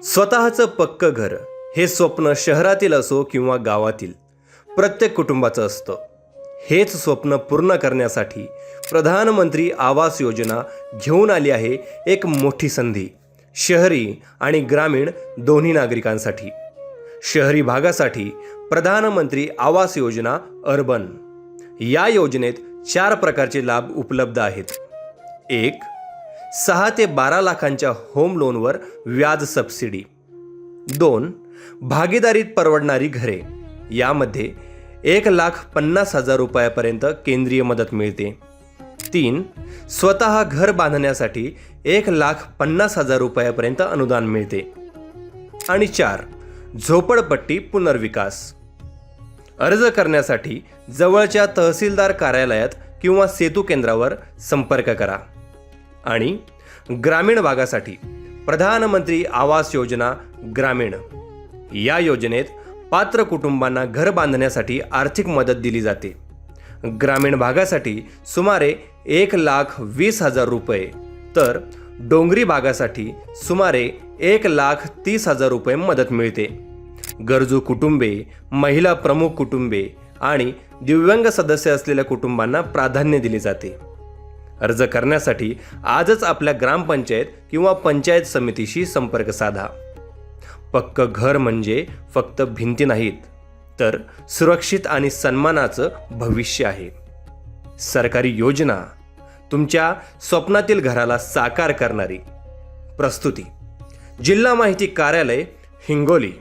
स्वतःचं पक्कं घर हे स्वप्न शहरातील असो किंवा गावातील प्रत्येक कुटुंबाचं असतं. हेच स्वप्न पूर्ण करण्यासाठी प्रधानमंत्री आवास योजना घेऊन आली आहे एक मोठी संधी, शहरी आणि ग्रामीण दोन्ही नागरिकांसाठी. शहरी भागासाठी प्रधानमंत्री आवास योजना अर्बन. या योजनेत 4 प्रकारचे लाभ उपलब्ध आहेत. 1. 6 ते 12 लाखांच्या होम लोनवर व्याज सबसिडी. 2. भागीदारीत परवडणारी घरे. यामध्ये 1,50,000 रुपयापर्यंत केंद्रीय मदत मिळते. 3. स्वतः घर बांधण्यासाठी 1,50,000 रुपयापर्यंत अनुदान मिळते. आणि 4. झोपडपट्टी पुनर्विकास. अर्ज करण्यासाठी जवळच्या तहसीलदार कार्यालयात किंवा सेतू केंद्रावर संपर्क करा. आणि ग्रामीण भागासाठी प्रधानमंत्री आवास योजना ग्रामीण. या योजनेत पात्र कुटुंबांना घर बांधण्यासाठी आर्थिक मदत दिली जाते. ग्रामीण भागासाठी सुमारे 1,20,000 रुपये, तर डोंगरी भागासाठी सुमारे 1,30,000 रुपये मदत मिळते. गरजू कुटुंबे, महिला प्रमुख कुटुंबे आणि दिव्यांग सदस्य असलेल्या कुटुंबांना प्राधान्य दिले जाते. अर्ज करण्यासाठी आजच आपल्या ग्रामपंचायत किंवा पंचायत समितीशी संपर्क साधा. पक्कं घर म्हणजे फक्त भिंती नाहीत, तर सुरक्षित आणि सन्मानाचं भविष्य आहे. सरकारी योजना तुमच्या स्वप्नातील घराला साकार करणारी. प्रस्तुती जिल्हा माहिती कार्यालय, हिंगोली.